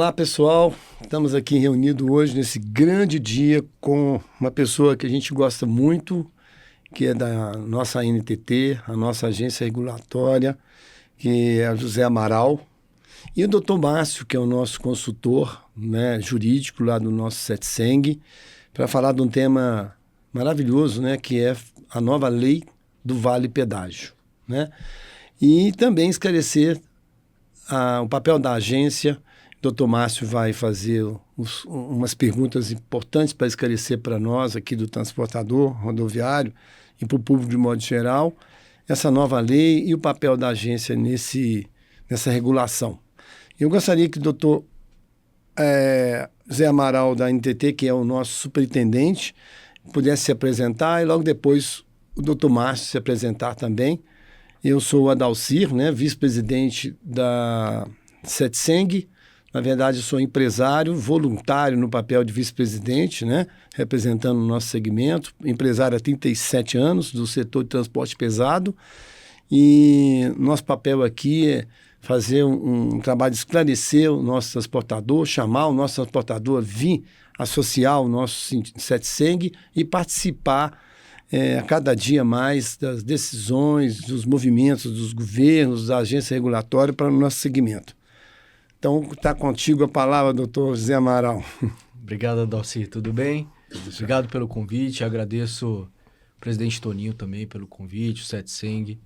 Olá, pessoal. Estamos aqui reunidos hoje nesse grande dia com uma pessoa que a gente gosta muito, que é da nossa ANTT, a nossa agência regulatória, que é o José Amaral, e o Dr. Márcio, que é o nosso consultor, né, jurídico lá do nosso CETSENG, para falar de um tema maravilhoso, né, que é a nova lei do Vale Pedágio, né? E também esclarecer o papel da agência. O Dr. Márcio vai fazer umas perguntas importantes para esclarecer para nós aqui do transportador rodoviário e para o público de modo geral, essa nova lei e o papel da agência nessa regulação. Eu gostaria que o doutor Zé Amaral, da NTT, que é o nosso superintendente, pudesse se apresentar e logo depois o doutor Márcio se apresentar também. Eu sou o Adalcir, né, vice-presidente da CETSENG. Na verdade, eu sou empresário, voluntário no papel de vice-presidente, né, representando o nosso segmento. Empresário há 37 anos do setor de transporte pesado. E nosso papel aqui é fazer um trabalho de esclarecer o nosso transportador, chamar o nosso transportador a vir associar o nosso CETSENG e participar a cada dia mais das decisões, dos movimentos dos governos, da agência regulatória para o nosso segmento. Então, está contigo a palavra, doutor José Amaral. Obrigado, Adalcir. Tudo bem? Obrigado pelo convite. Agradeço ao presidente Toninho também pelo convite, o CETSENG.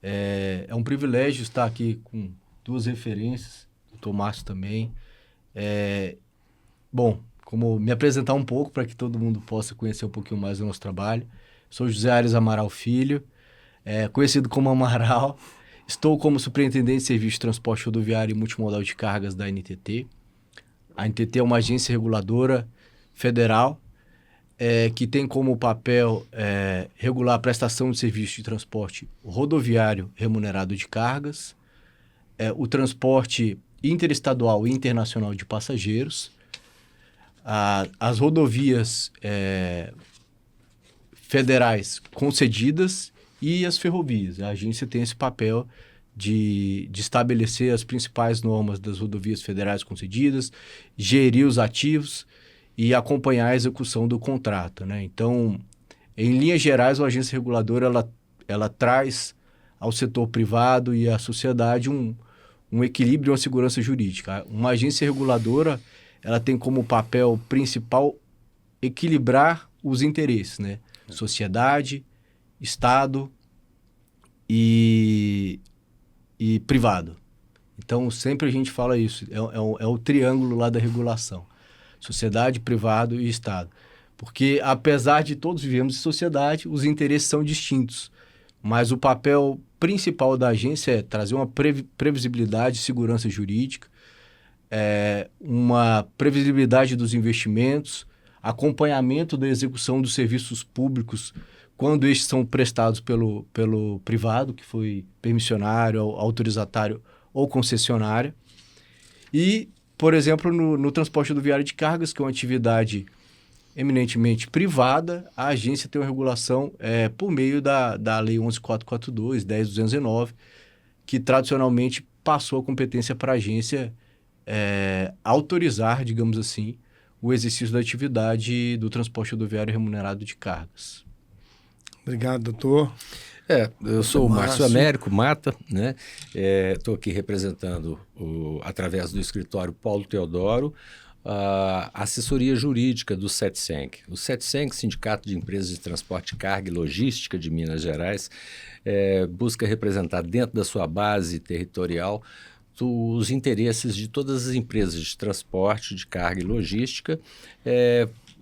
É um privilégio estar aqui com duas referências, o doutor Márcio também. Bom, como me apresentar um pouco para que todo mundo possa conhecer um pouquinho mais do nosso trabalho. Sou José Aires Amaral Filho, conhecido como Amaral. Estou como superintendente de serviço de transporte rodoviário e multimodal de cargas da ANTT. A ANTT é uma agência reguladora federal que tem como papel regular a prestação de serviço de transporte rodoviário remunerado de cargas, o transporte interestadual e internacional de passageiros, as rodovias federais concedidas e as ferrovias. A agência tem esse papel de estabelecer as principais normas das rodovias federais concedidas, gerir os ativos e acompanhar a execução do contrato, né? Então, em linhas gerais, a agência reguladora ela traz ao setor privado e à sociedade um equilíbrio e uma segurança jurídica. Uma agência reguladora ela tem como papel principal equilibrar os interesses, né? Sociedade, Estado e privado. Então, sempre a gente fala isso, é o triângulo lá da regulação. Sociedade, privado e Estado. Porque, apesar de todos vivemos em sociedade, os interesses são distintos. Mas o papel principal da agência é trazer uma previsibilidade e segurança jurídica, uma previsibilidade dos investimentos, acompanhamento da execução dos serviços públicos quando estes são prestados pelo privado, que foi permissionário, autorizatário ou concessionário. E, por exemplo, no transporte rodoviário de cargas, que é uma atividade eminentemente privada, a agência tem uma regulação por meio da Lei 11.442, 10.209, que tradicionalmente passou a competência para a agência autorizar, digamos assim, o exercício da atividade do transporte rodoviário remunerado de cargas. Obrigado, doutor. Eu sou o Márcio Américo Mata, né? Estou aqui representando, através do escritório Paulo Teodoro, a assessoria jurídica do CETSENG. O CETSENG, Sindicato de Empresas de Transporte, Carga e Logística de Minas Gerais, busca representar dentro da sua base territorial os interesses de todas as empresas de transporte, de carga e logística,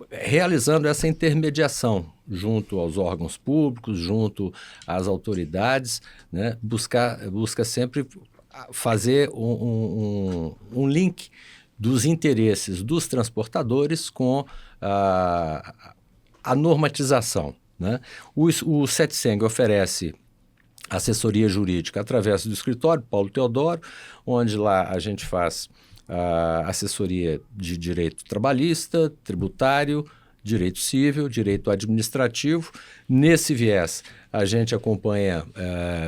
realizando essa intermediação junto aos órgãos públicos, junto às autoridades, né? Busca sempre fazer um link dos interesses dos transportadores com a normatização, né? O CETSENG oferece assessoria jurídica através do escritório Paulo Teodoro, onde lá a gente faz a assessoria de direito trabalhista, tributário direito civil, direito administrativo. Nesse viés, a gente acompanha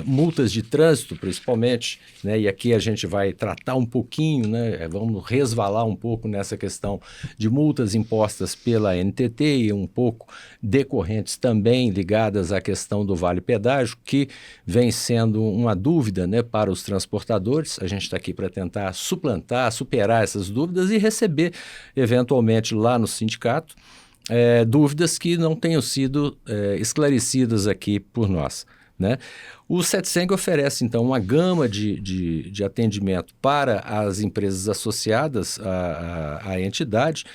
multas de trânsito, principalmente, né? E aqui a gente vai tratar um pouquinho, né? Vamos resvalar um pouco nessa questão de multas impostas pela NTT e um pouco decorrentes também ligadas à questão do Vale Pedágio, que vem sendo uma dúvida, né, para os transportadores. A gente está aqui para tentar suplantar, superar essas dúvidas e receber, eventualmente, lá no sindicato, dúvidas que não tenham sido esclarecidas aqui por nós, né? O CETSENG oferece, então, uma gama de atendimento para as empresas associadas à entidade.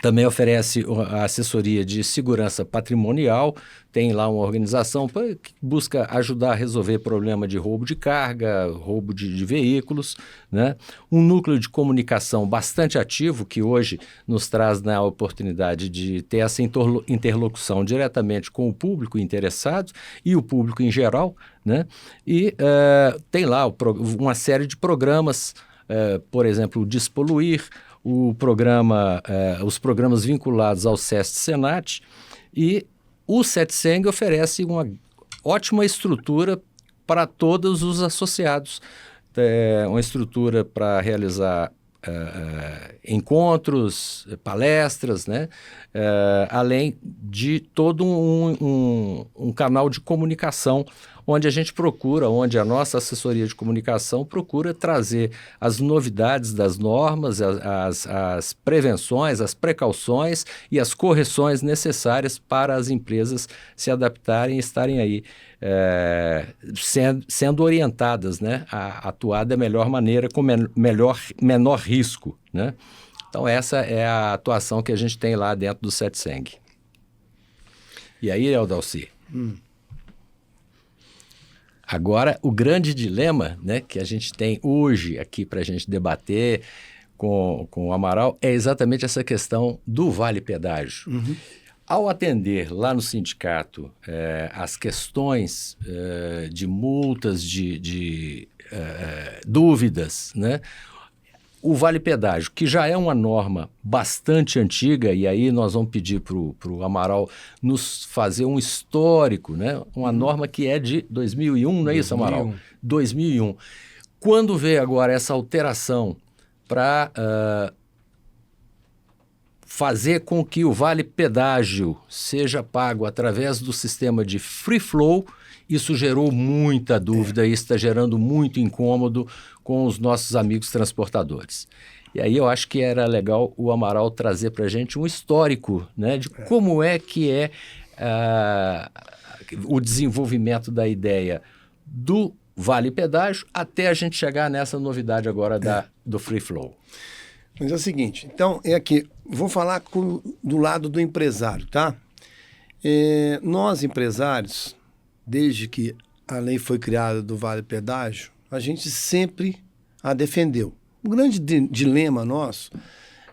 Também oferece a assessoria de segurança patrimonial, tem lá uma organização que busca ajudar a resolver problema de roubo de carga, roubo de veículos, né? Um núcleo de comunicação bastante ativo, que hoje nos traz, né, a oportunidade de ter essa interlocução diretamente com o público interessado e o público em geral, né? E tem lá uma série de programas, por exemplo, o Despoluir, os programas vinculados ao SESC-Senat, e o CETSENG oferece uma ótima estrutura para todos os associados, uma estrutura para realizar encontros, palestras, né? Além de todo um canal de comunicação onde a gente procura, onde a nossa assessoria de comunicação procura trazer as novidades das normas, as prevenções, as precauções e as correções necessárias para as empresas se adaptarem e estarem aí sendo orientadas, né, a atuar da melhor maneira, com menor risco, né? Então essa é a atuação que a gente tem lá dentro do CETSENG. E aí, Aldalci? Agora, o grande dilema, né, que a gente tem hoje aqui para a gente debater com o Amaral é exatamente essa questão do Vale Pedágio. Uhum. Ao atender lá no sindicato as questões de multas, de dúvidas, né? O Vale Pedágio, que já é uma norma bastante antiga, e aí nós vamos pedir para o Amaral nos fazer um histórico, né? Uma norma que é de 2001, não é isso, Amaral? 2001. Quando veio agora essa alteração para fazer com que o Vale Pedágio seja pago através do sistema de free flow, isso gerou muita dúvida e está gerando muito incômodo com os nossos amigos transportadores. E aí eu acho que era legal o Amaral trazer para a gente um histórico, né, de como é que é o desenvolvimento da ideia do Vale Pedágio até a gente chegar nessa novidade agora do free flow. Mas é o seguinte, então, aqui, vou falar do lado do empresário, tá? Nós, empresários, desde que a lei foi criada do Vale Pedágio, a gente sempre a defendeu. O grande dilema nosso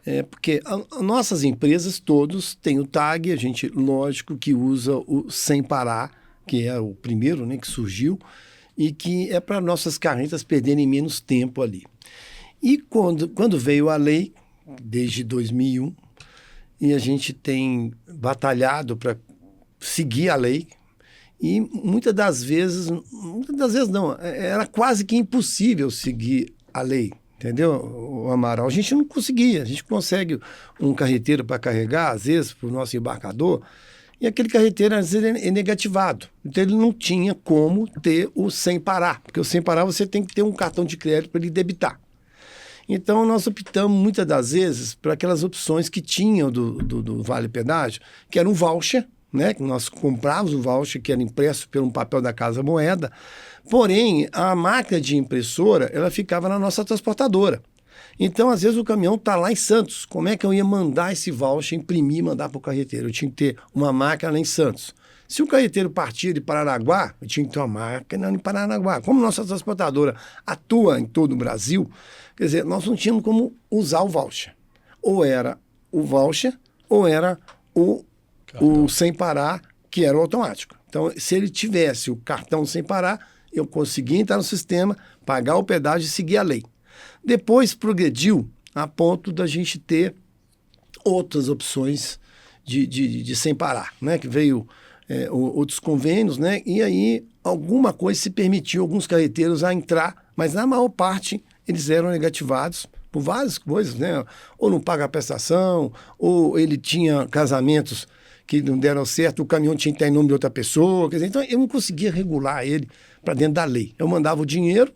é porque nossas empresas todos têm o tag, a gente, lógico, que usa o sem parar, que é o primeiro, né, que surgiu, e que é para nossas carretas perderem menos tempo ali. E quando veio a lei, desde 2001, e a gente tem batalhado para seguir a lei, e muitas das vezes não, era quase que impossível seguir a lei, entendeu, Amaral? A gente não conseguia, a gente consegue um carreteiro para carregar, às vezes, para o nosso embarcador, e aquele carreteiro, às vezes, é negativado. Então, ele não tinha como ter o sem parar, porque o sem parar você tem que ter um cartão de crédito para ele debitar. Então, nós optamos, muitas das vezes, por aquelas opções que tinham do Vale Pedágio, que era um voucher, né? Que nós comprávamos o voucher, que era impresso pelo papel da Casa Moeda, porém, a máquina de impressora, ela ficava na nossa transportadora. Então, às vezes, o caminhão está lá em Santos. Como é que eu ia mandar esse voucher, imprimir e mandar para o carreteiro? Eu tinha que ter uma máquina lá em Santos. Se o carreteiro partia de Paranaguá, eu tinha que ter uma máquina em Paranaguá. Como nossa transportadora atua em todo o Brasil, quer dizer, nós não tínhamos como usar o voucher. Ou era o voucher, ou era o sem parar, que era o automático. Então, se ele tivesse o cartão sem parar, eu conseguia entrar no sistema, pagar o pedágio e seguir a lei. Depois progrediu a ponto da gente ter outras opções de sem parar, né? Que veio outros convênios, né? E aí alguma coisa se permitiu alguns carreteiros a entrar, mas na maior parte eles eram negativados por várias coisas, né? Ou não paga a prestação, ou ele tinha casamentos que não deram certo, o caminhão tinha que estar em nome de outra pessoa, quer dizer, então eu não conseguia regular ele para dentro da lei. Eu mandava o dinheiro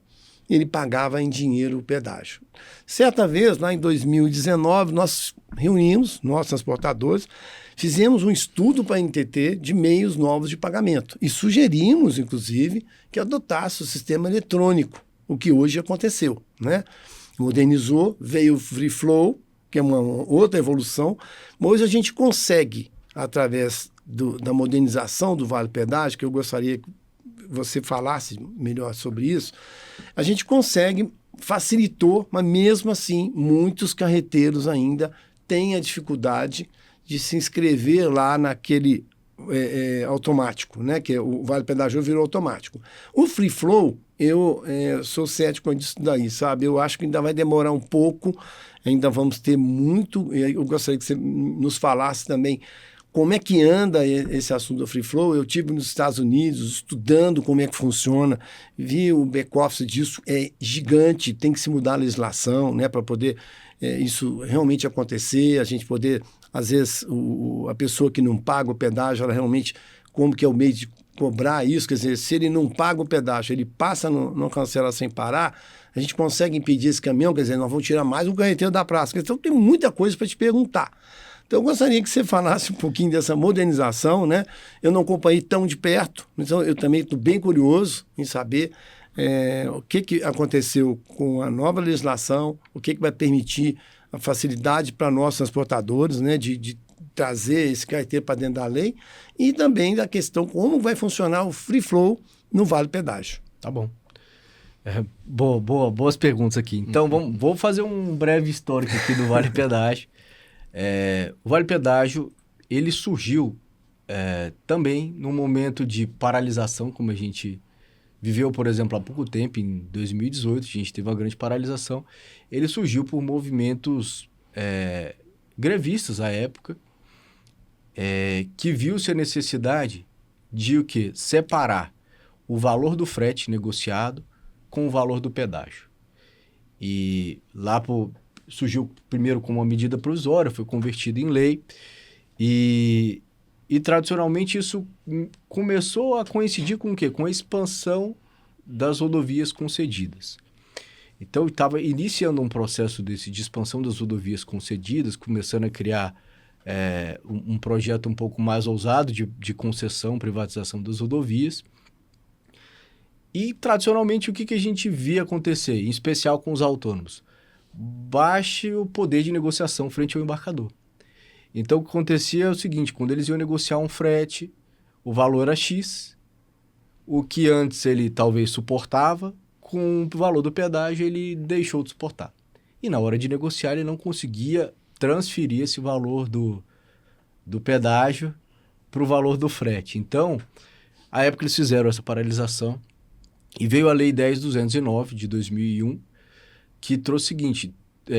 e ele pagava em dinheiro o pedágio. Certa vez, lá em 2019, nós reunimos, nós transportadores, fizemos um estudo para a NTT de meios novos de pagamento e sugerimos, inclusive, que adotasse o sistema eletrônico, o que hoje aconteceu, né? Modernizou, veio o Free Flow, que é uma outra evolução, mas hoje a gente consegue, através da modernização do Vale Pedágio, que eu gostaria que você falasse melhor sobre isso, a gente consegue, facilitou, mas mesmo assim, muitos carreteiros ainda têm a dificuldade de se inscrever lá naquele automático, né? Que o Vale Pedágio virou automático. O Free Flow, eu sou cético disso daí, sabe? Eu acho que ainda vai demorar um pouco, ainda vamos ter muito. Eu gostaria que você nos falasse também como é que anda esse assunto do Free Flow. Eu estive nos Estados Unidos estudando como é que funciona, vi o back-office disso, é gigante, tem que se mudar a legislação, né, para poder isso realmente acontecer, a gente poder, às vezes, a pessoa que não paga o pedágio, ela realmente, como que é o meio de cobrar isso, quer dizer, se ele não paga o pedágio, ele passa, não cancela sem parar, a gente consegue impedir esse caminhão, quer dizer, nós vamos tirar mais um carreteiro da praça. Então tem muita coisa para te perguntar. Então eu gostaria que você falasse um pouquinho dessa modernização, né? Eu não acompanhei tão de perto, então eu também estou bem curioso em saber o que aconteceu com a nova legislação, o que vai permitir a facilidade para nós transportadores, né, de trazer esse carteiro para dentro da lei, e também da questão como vai funcionar o Free Flow no Vale Pedágio. Tá bom. Boas perguntas aqui. Então, vou fazer um breve histórico aqui do Vale Pedágio. O Vale Pedágio, ele surgiu também num momento de paralisação, como a gente viveu, por exemplo, há pouco tempo, em 2018, a gente teve uma grande paralisação. Ele surgiu por movimentos grevistas à época, que viu-se a necessidade de o quê? Separar o valor do frete negociado com o valor do pedágio. E lá surgiu primeiro como uma medida provisória, foi convertido em lei, e tradicionalmente isso começou a coincidir com o quê? Com a expansão das rodovias concedidas. Então, estava iniciando um processo de expansão das rodovias concedidas, começando a criar um projeto um pouco mais ousado de concessão, privatização das rodovias. E, tradicionalmente, o que a gente via acontecer, em especial com os autônomos? Baixe o poder de negociação frente ao embarcador. Então, o que acontecia é o seguinte, quando eles iam negociar um frete, o valor era X, o que antes ele talvez suportava, com o valor do pedágio ele deixou de suportar. E na hora de negociar ele não conseguia transferir esse valor do pedágio para o valor do frete. Então, à época eles fizeram essa paralisação e veio a Lei 10.209 de 2001, que trouxe o seguinte,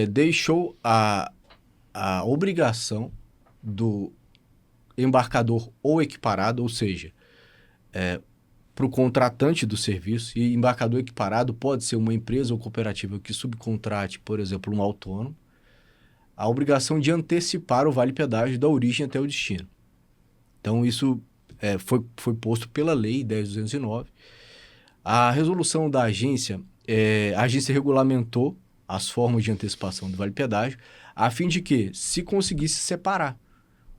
deixou a obrigação do embarcador ou equiparado, ou seja, para o contratante do serviço, e embarcador equiparado pode ser uma empresa ou cooperativa que subcontrate, por exemplo, um autônomo, a obrigação de antecipar o vale pedágio da origem até o destino. Então, isso foi posto pela Lei 10.209. A resolução da agência, a agência regulamentou as formas de antecipação do vale pedágio, a fim de que se conseguisse separar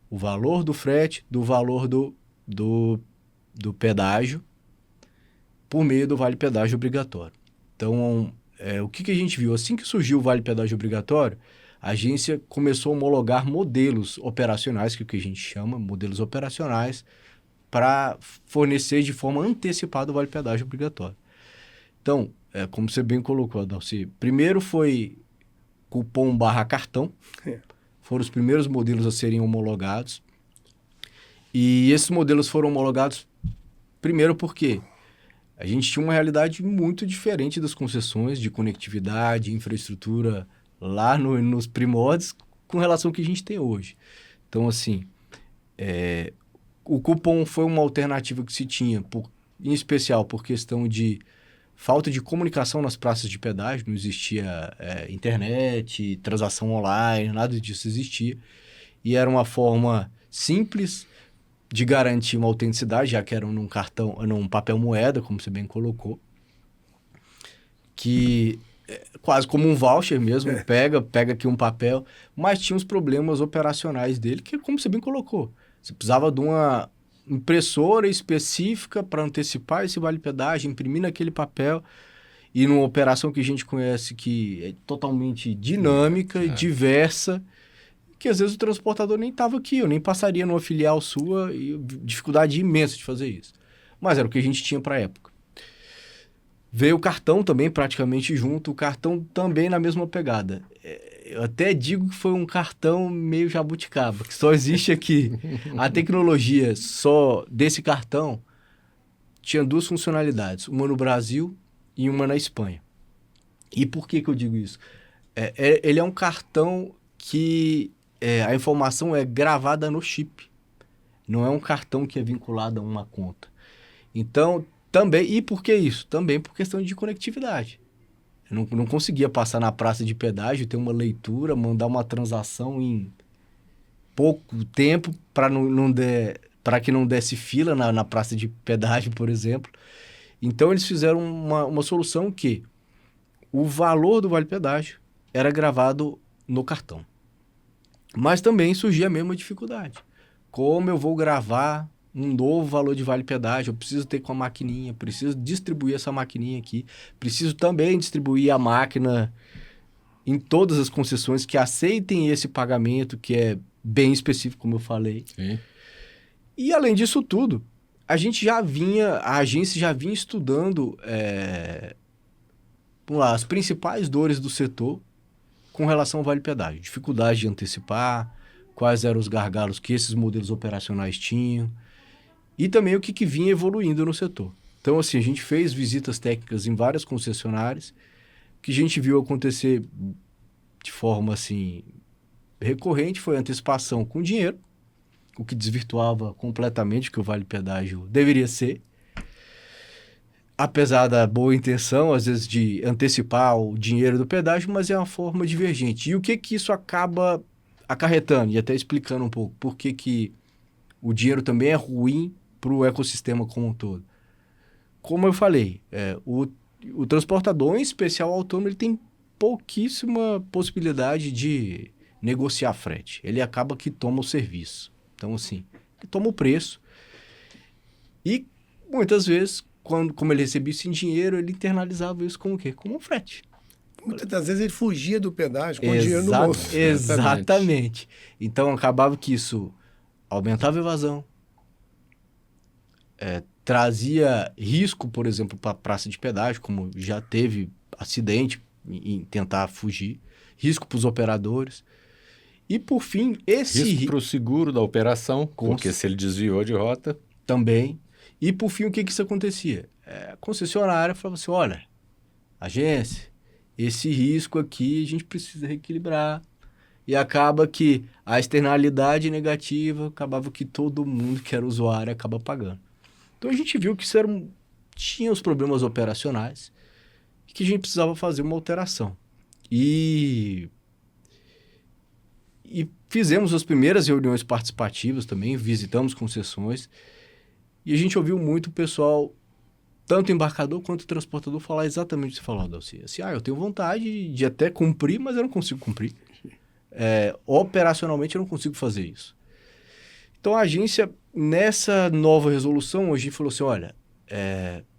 o valor do frete do valor do pedágio por meio do vale pedágio obrigatório. Então, o que a gente viu? Assim que surgiu o vale pedágio obrigatório, a agência começou a homologar modelos operacionais, que é o que a gente chama, modelos operacionais, para fornecer de forma antecipada o vale pedágio obrigatório. Então, como você bem colocou, Adalci, primeiro foi cupom / cartão, foram os primeiros modelos a serem homologados, e esses modelos foram homologados primeiro porque a gente tinha uma realidade muito diferente das concessões de conectividade, infraestrutura lá nos primórdios, com relação ao que a gente tem hoje. Então, assim, o cupom foi uma alternativa que se tinha, em especial por questão de falta de comunicação nas praças de pedágio, não existia internet, transação online, nada disso existia. E era uma forma simples de garantir uma autenticidade, já que era num papel moeda, como você bem colocou, que quase como um voucher mesmo, pega aqui um papel, mas tinha os problemas operacionais dele, que como você bem colocou, você precisava de uma impressora específica para antecipar esse vale-pedágio, imprimir naquele papel, e numa operação que a gente conhece que é totalmente dinâmica, diversa, que às vezes o transportador nem estava aqui, eu nem passaria numa filial sua, e dificuldade imensa de fazer isso. Mas era o que a gente tinha para a época. Veio o cartão também praticamente junto, o cartão também na mesma pegada. Eu até digo que foi um cartão meio jabuticaba, que só existe aqui. A tecnologia só desse cartão tinha 2 funcionalidades, uma no Brasil e uma na Espanha. E por que eu digo isso? Ele é um cartão que a informação é gravada no chip. Não é um cartão que é vinculado a uma conta. Então, também, e por que isso? Também por questão de conectividade. Eu não conseguia passar na praça de pedágio, ter uma leitura, mandar uma transação em pouco tempo para que não desse fila na praça de pedágio, por exemplo. Então, eles fizeram uma solução que o valor do vale-pedágio era gravado no cartão. Mas também surgia a mesma dificuldade. Como eu vou gravar um novo valor de vale-pedágio? Eu preciso ter com a maquininha, preciso distribuir essa maquininha aqui, preciso também distribuir a máquina em todas as concessões que aceitem esse pagamento, que é bem específico, como eu falei. Sim. E além disso tudo, a agência já vinha estudando as principais dores do setor com relação ao vale-pedágio. Dificuldade de antecipar, quais eram os gargalos que esses modelos operacionais tinham, e também o que vinha evoluindo no setor. Então, assim, a gente fez visitas técnicas em várias concessionárias, que a gente viu acontecer de forma, assim, recorrente, foi a antecipação com dinheiro, o que desvirtuava completamente o que o vale-pedágio deveria ser. Apesar da boa intenção, às vezes, de antecipar o dinheiro do pedágio, mas é uma forma divergente. E o que isso acaba acarretando? E até explicando um pouco por que o dinheiro também é ruim para o ecossistema como um todo. Como eu falei, o transportador, em especial o autônomo, ele tem pouquíssima possibilidade de negociar frete. Ele acaba que toma o serviço. Então, assim, ele toma o preço. E, muitas vezes, como ele recebia isso em dinheiro, ele internalizava isso como o quê? Como um frete. Muitas das vezes ele fugia do pedágio com dinheiro no bolso. Exatamente. Então, acabava que isso aumentava a evasão, trazia risco, por exemplo, para a praça de pedágio, como já teve acidente em tentar fugir, risco para os operadores. E, por fim, risco para o seguro da operação, porque se ele desviou de rota... Também. E, por fim, o que isso acontecia? A concessionária falava assim, olha, agência, esse risco aqui a gente precisa reequilibrar. E acaba que a externalidade negativa, acabava que todo mundo que era usuário acaba pagando. Então, a gente viu que tinha os problemas operacionais e que a gente precisava fazer uma alteração. E fizemos as primeiras reuniões participativas também, visitamos concessões, e a gente ouviu muito o pessoal, tanto o embarcador quanto o transportador, falar exatamente o que você falou, Dalci. Assim, eu tenho vontade de até cumprir, mas eu não consigo cumprir. Operacionalmente eu não consigo fazer isso. Então a agência, nessa nova resolução, hoje falou assim, olha,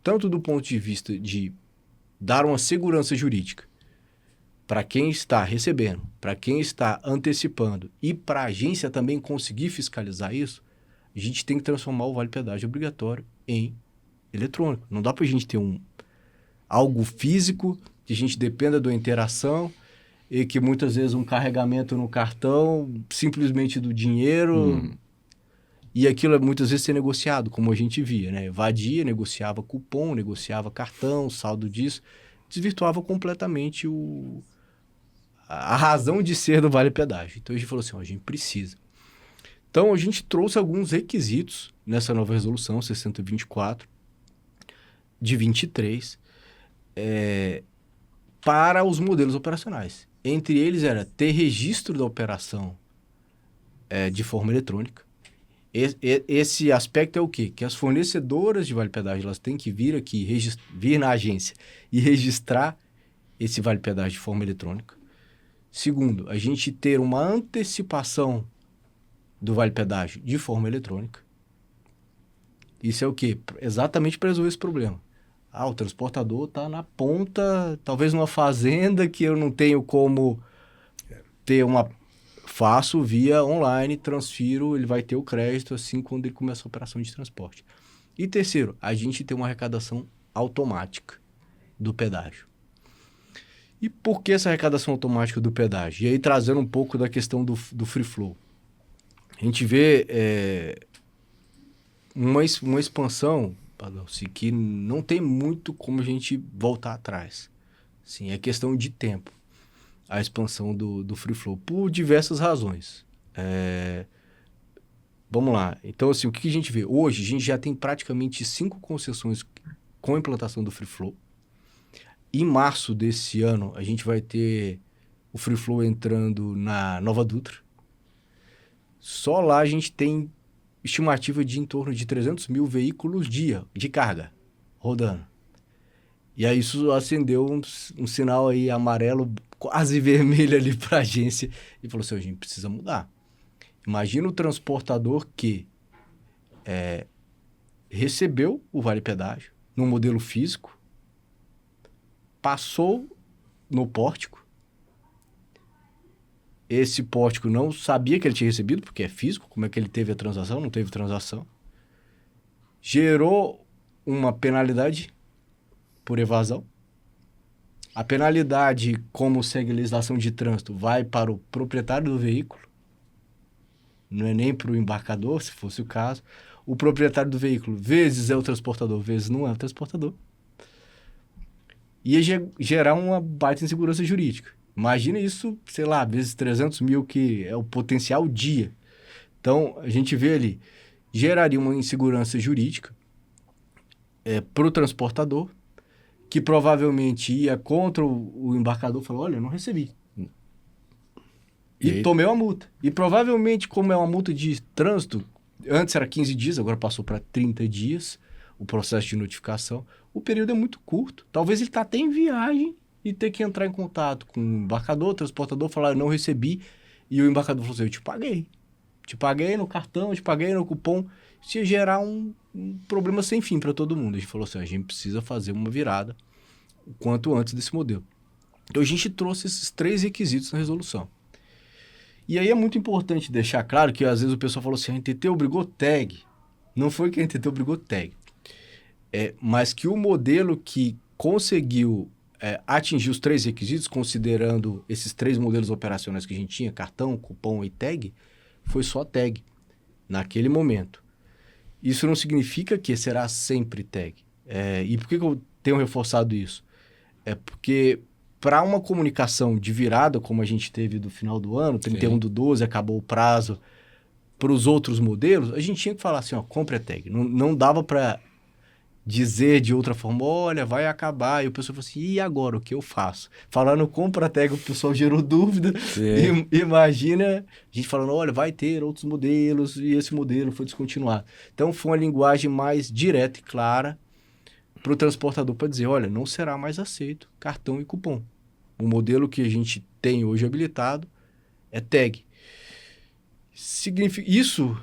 tanto do ponto de vista de dar uma segurança jurídica para quem está recebendo, para quem está antecipando e para a agência também conseguir fiscalizar isso, a gente tem que transformar o vale-pedágio obrigatório em eletrônico. Não dá para a gente ter algo físico, que a gente dependa da interação e que muitas vezes um carregamento no cartão, simplesmente do dinheiro, e aquilo muitas vezes ser negociado, como a gente via, né? Evadia, negociava cupom, negociava cartão, saldo disso, desvirtuava completamente a razão de ser do Vale Pedágio. Então a gente falou assim, ó, a gente precisa. Então a gente trouxe alguns requisitos nessa nova resolução 6024 de 23 para os modelos operacionais. Entre eles era ter registro da operação de forma eletrônica. Esse aspecto é o quê? Que as fornecedoras de Vale Pedágio elas têm que vir aqui, vir na agência e registrar esse Vale Pedágio de forma eletrônica. Segundo, a gente ter uma antecipação do Vale Pedágio de forma eletrônica. Isso é o quê? Exatamente para resolver esse problema. O transportador está na ponta, talvez numa fazenda que eu não tenho como ter uma... Faço via online, transfiro, ele vai ter o crédito assim quando ele começa a operação de transporte. E terceiro, a gente tem uma arrecadação automática do pedágio. E por que essa arrecadação automática do pedágio? E aí trazendo um pouco da questão do free flow. A gente vê uma expansão, que não tem muito como a gente voltar atrás. Sim, é questão de tempo. A expansão do free flow, por diversas razões. Vamos lá. Então, assim, o que a gente vê? Hoje, a gente já tem praticamente 5 concessões com a implantação do free flow. Em março desse ano, a gente vai ter o free flow entrando na Nova Dutra. Só lá a gente tem estimativa de em torno de 300 mil veículos dia de carga rodando. E aí isso acendeu um sinal aí amarelo, quase vermelho ali para a agência e falou assim, a gente precisa mudar. Imagina o transportador que recebeu o Vale Pedágio no modelo físico, passou no pórtico, esse pórtico não sabia que ele tinha recebido, porque é físico, como é que ele teve a transação? Não teve transação. Gerou uma penalidade por evasão. A penalidade, como segue a legislação de trânsito, vai para o proprietário do veículo, não é nem para o embarcador, se fosse o caso. O proprietário do veículo, vezes é o transportador, vezes não é o transportador. Ia gerar uma baita insegurança jurídica. Imagina isso, sei lá, vezes 300 mil, que é o potencial dia. Então, a gente vê ali, geraria uma insegurança jurídica para o transportador, que provavelmente ia contra o embarcador e falou, olha, eu não recebi. E tomei uma multa. E provavelmente, como é uma multa de trânsito, antes era 15 dias, agora passou para 30 dias, o processo de notificação, o período é muito curto. Talvez ele está até em viagem e ter que entrar em contato com o embarcador, o transportador, falar, eu não recebi, e o embarcador falou assim, eu te paguei. Te paguei no cartão, te paguei no cupom. Isso ia gerar um problema sem fim para todo mundo. A gente falou assim, a gente precisa fazer uma virada o quanto antes desse modelo. Então, a gente trouxe esses 3 requisitos na resolução. E aí é muito importante deixar claro que, às vezes, o pessoal falou assim, a NTT obrigou tag. Não foi que a NTT obrigou tag. Mas que o modelo que conseguiu atingir os 3 requisitos, considerando esses 3 modelos operacionais que a gente tinha, cartão, cupom e tag, foi só tag, naquele momento. Isso não significa que será sempre tag. E por que eu tenho reforçado isso? Porque para uma comunicação de virada, como a gente teve do final do ano, 31/12, acabou o prazo, para os outros modelos, a gente tinha que falar assim, ó, compre a tag. Não dava para dizer de outra forma, olha, vai acabar. E o pessoal falou assim, e agora, o que eu faço? Falando compra a tag, o pessoal gerou dúvida. Imagina a gente falando, olha, vai ter outros modelos e esse modelo foi descontinuado. Então, foi uma linguagem mais direta e clara para o transportador para dizer, olha, não será mais aceito cartão e cupom. O modelo que a gente tem hoje habilitado é tag. Isso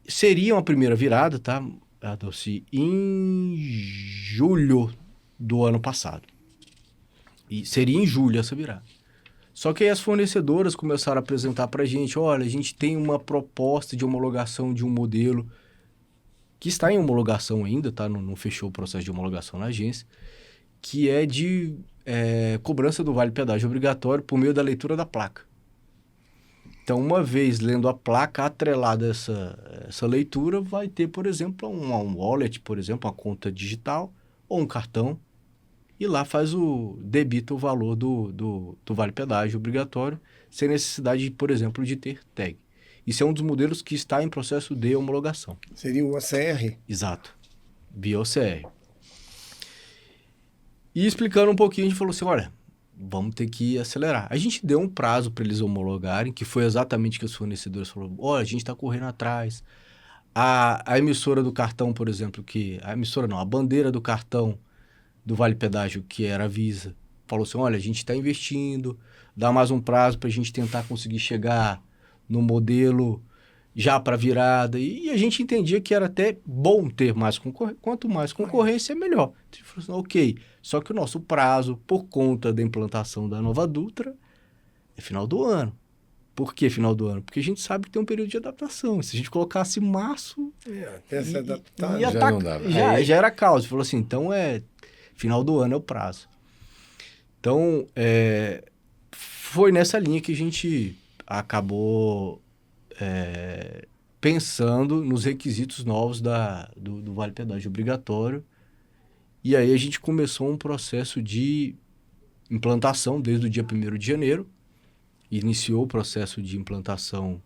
seria uma primeira virada, tá, Adalci, em julho do ano passado. E seria em julho essa virada. Só que aí as fornecedoras começaram a apresentar para a gente, olha, a gente tem uma proposta de homologação de um modelo que está em homologação ainda, tá? Não fechou o processo de homologação na agência, que é de cobrança do Vale Pedágio obrigatório por meio da leitura da placa. Então, uma vez lendo a placa, atrelada a essa leitura, vai ter, por exemplo, um wallet, por exemplo, uma conta digital ou um cartão, e lá debita o valor do vale pedágio obrigatório, sem necessidade, por exemplo, de ter tag. Isso é um dos modelos que está em processo de homologação. Seria o OCR? Exato, via OCR. E explicando um pouquinho, a gente falou assim, olha, vamos ter que acelerar. A gente deu um prazo para eles homologarem, que foi exatamente o que os fornecedores falaram, olha, a gente está correndo atrás. A emissora do cartão, por exemplo, a bandeira do cartão do Vale Pedágio, que era a Visa, falou assim, olha, a gente está investindo, dá mais um prazo para a gente tentar conseguir chegar no modelo já para virada. E a gente entendia que era até bom ter mais concorrência. Quanto mais concorrência, melhor. A gente falou assim, ok, só que o nosso prazo, por conta da implantação da nova Dutra, é final do ano. Por que final do ano? Porque a gente sabe que tem um período de adaptação. Se a gente colocasse março... Até se adaptar. Já não dava. Já era causa. Falou assim, então final do ano é o prazo. Então, foi nessa linha que a gente acabou pensando nos requisitos novos do Vale Pedágio obrigatório. E aí a gente começou um processo de implantação desde o dia 1º de janeiro. Iniciou o processo de implantação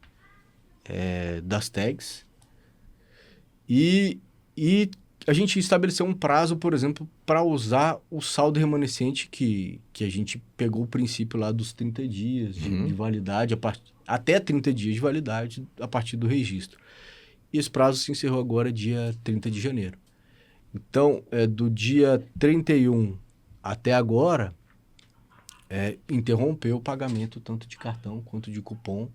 das tags e a gente estabeleceu um prazo, por exemplo, para usar o saldo remanescente que a gente pegou o princípio lá dos 30 dias de validade, até 30 dias de validade a partir do registro. E esse prazo se encerrou agora dia 30 de janeiro. Então, do dia 31 até agora... interrompeu o pagamento tanto de cartão quanto de cupom.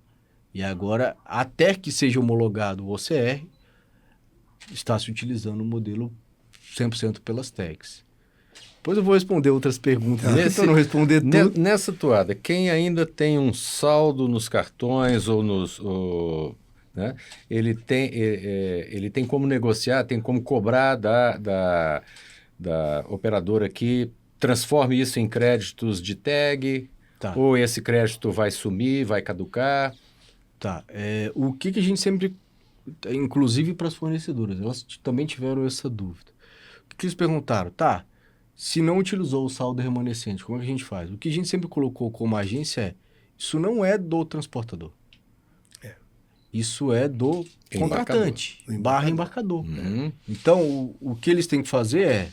E agora, até que seja homologado o OCR, está se utilizando o modelo 100% pelas tags. Depois eu vou responder outras perguntas, para não responder tudo. Nessa toada, quem ainda tem um saldo nos cartões né, ele tem como negociar, tem como cobrar da operadora que transforme isso em créditos de tag, ou esse crédito vai sumir, vai caducar? Tá. O que a gente sempre, inclusive para as fornecedoras, elas também tiveram essa dúvida. O que eles perguntaram? Se não utilizou o saldo remanescente, como é que a gente faz? O que a gente sempre colocou como agência isso não é do transportador. Isso é do contratante, /embarcador. Então, o que eles têm que fazer